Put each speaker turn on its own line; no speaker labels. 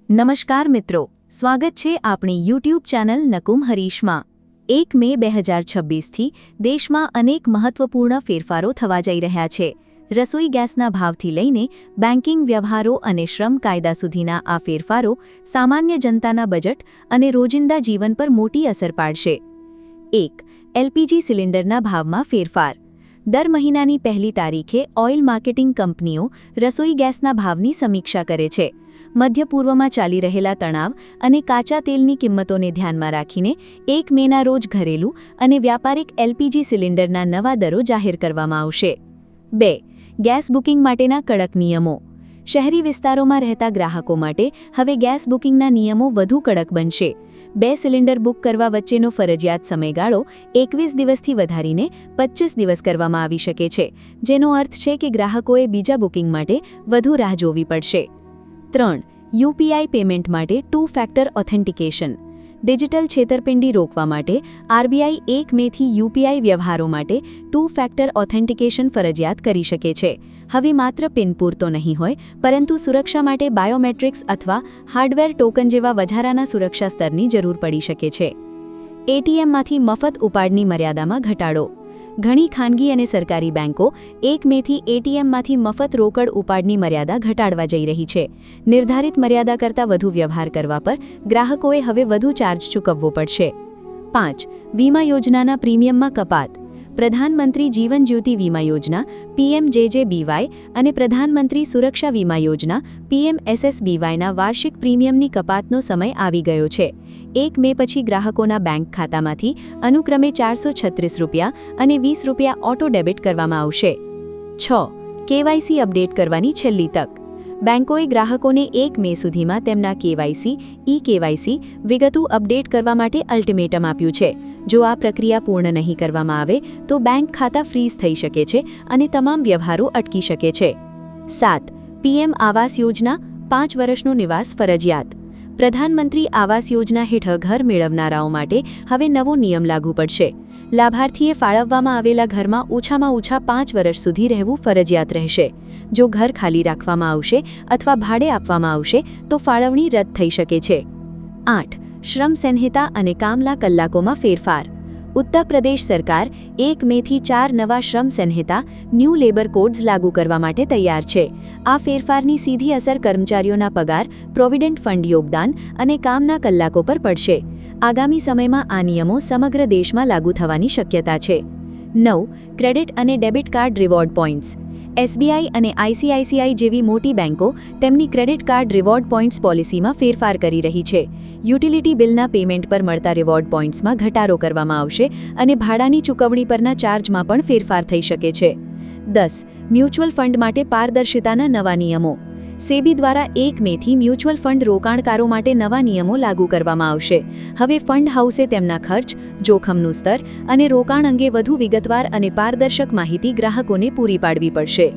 નમસ્કાર મિત્રો, સ્વાગત છે આપણી યુટ્યુબ ચેનલ નકુમ હરીશમાં। 1 મે 2026થી દેશમાં અનેક મહત્વપૂર્ણ ફેરફારો થવા જઈ રહ્યા છે। રસોઈ ગેસના ભાવથી લઈને બેન્કિંગ વ્યવહારો અને શ્રમ કાયદા સુધીના આ ફેરફારો સામાન્ય જનતાના બજેટ અને રોજિંદા જીવન પર મોટી અસર પાડશે। 1. એલપીજી સિલિન્ડરના ભાવમાં ફેરફાર। દર મહિનાની પહેલી તારીખે ઓઇલ માર્કેટિંગ કંપનીઓ રસોઈ ગેસના ભાવની સમીક્ષા કરે છે। મધ્ય પૂર્વમાં ચાલી રહેલા તણાવ અને કાચા તેલની કિંમતોને ધ્યાનમાં રાખીને 1 મેના રોજ ઘરેલું અને વ્યાપારિક એલપીજી સિલિન્ડરના નવા દરો જાહેર કરવામાં આવશે। 2. ગેસ બુકિંગ માટેના કડક નિયમો। શહેરી વિસ્તારોમાં રહેતા ગ્રાહકો માટે હવે ગેસ બુકિંગના નિયમો વધુ કડક બનશે। 2 સિલિન્ડર બુક કરવા વચ્ચેનો ફરજિયાત સમયગાળો 21 દિવસથી વધારીને 25 દિવસ કરવામાં આવી શકે છે, જેનો અર્થ છે કે ગ્રાહકોએ બીજા બુકિંગ માટે વધુ રાહ જોવી પડશે। 3. યુપીઆઈ પેમેન્ટ માટે 2 ફેક્ટર ઓથેન્ટિકેશન। ડિજિટલ છેતરપિંડી રોકવા માટે આરબીઆઈ 1 મેથી યુપીઆઈ વ્યવહારો માટે 2 ફેક્ટર ઓથેન્ટિકેશન ફરજિયાત કરી શકે છે। હવે માત્ર પિન પૂરતો નહીં હોય, પરંતુ સુરક્ષા માટે બાયોમેટ્રિક્સ અથવા હાર્ડવેર ટોકન જેવા વધારાના સુરક્ષા સ્તરની જરૂર પડી શકે છે। એટીએમમાંથી મફત ઉપાડની મર્યાદામાં ઘટાડો। ઘણી ખાનગી અને સરકારી બેંકો 1 મેથી એટીએમમાંથી મફત રોકડ ઉપાડની મર્યાદા ઘટાડવા જઈ રહી છે। નિર્ધારિત મર્યાદા કરતાં વધુ વ્યવહાર કરવા પર ગ્રાહકોએ હવે વધુ ચાર્જ ચૂકવવો પડશે। 5. વીમા યોજનાના પ્રીમિયમમાં કપાત। પ્રધાનમંત્રી જીવન જ્યોતિ વીમા યોજના પીએમજેજેબીવાય અને પ્રધાનમંત્રી સુરક્ષા વીમા યોજના પીએમએસએસબીવાયના વાર્ષિક પ્રીમિયમની કપાતનો સમય આવી ગયો છે। 1 મે પછી ગ્રાહકોના બેંક ખાતામાંથી અનુક્રમે ₹436 અને ₹20 ઓટો ડેબિટ કરવામાં આવશે। 6. કેવાયસી અપડેટ કરવાની છેલ્લી તક। બેંકોએ ગ્રાહકોને 1 મે સુધીમાં તેમના કેવાયસી, ઈ-કેવાયસી વિગતો અપડેટ કરવા માટે અલ્ટિમેટમ આપ્યું છે। જો આ પ્રક્રિયા પૂર્ણ નહીં કરવામાં આવે તો બેંક ખાતા ફ્રીઝ થઈ શકે છે અને તમામ વ્યવહારો અટકી શકે છે। 7. પીએમ આવાસ યોજના 5 વર્ષનું નિવાસ ફરજિયાત। પ્રધાનમંત્રી આવાસ યોજના હેઠળ ઘર મેળવનારાઓ માટે હવે નવો નિયમ લાગુ પડશે। લાભાર્થીએ ફાળવવામાં આવેલા ઘરમાં ઓછામાં ઓછા 5 વર્ષ સુધી રહેવું ફરજિયાત રહેશે। જો ઘર ખાલી રાખવામાં આવશે અથવા ભાડે આપવામાં આવશે તો ફાળવણી રદ થઈ શકે છે। 8. શ્રમ સંહિતા અને કામના કલાકોમાં ફેરફાર। ઉત્તર પ્રદેશ સરકાર 1 મેથી 4 નવા શ્રમ સંહિતા ન્યૂ લેબર કોડ્સ લાગુ કરવા માટે તૈયાર છે। આ ફેરફારની સીધી અસર કર્મચારીઓના પગાર, પ્રોવિડન્ટ ફંડ યોગદાન અને કામના કલાકો પર પડશે। આગામી સમયમાં આ નિયમો સમગ્ર દેશમાં લાગુ થવાની શક્યતા છે। 9. ક્રેડિટ અને debit card reward points. SBI અને આઈસીઆઈસીઆઈ જેવી મોટી બેંકો તેમની ક્રેડિટ કાર્ડ રિવોર્ડ પોઈન્ટ્સ પોલિસીમાં ફેરફાર કરી રહી છે। યુટિલિટી બિલના પેમેન્ટ પર મળતા રિવોર્ડ પોઈન્ટ્સમાં ઘટાડો કરવામાં આવશે અને ભાડાની ચૂકવણી પરના ચાર્જમાં પણ ફેરફાર થઈ શકે છે। 10. મ્યુચ્યુઅલ ફંડ માટે પારદર્શિતાના નવા નિયમો। સેબી દ્વારા 1 મેથી મ્યુચ્યુઅલ ફંડ રોકાણકારો માટે નવા નિયમો લાગુ કરવામાં આવશે। હવે ફંડ હાઉસે તેમના ખર્ચ, જોખમનું સ્તર અને રોકાણ અંગે વધુ વિગતવાર અને પારદર્શક માહિતી ગ્રાહકોને પૂરી પાડવી પડશે।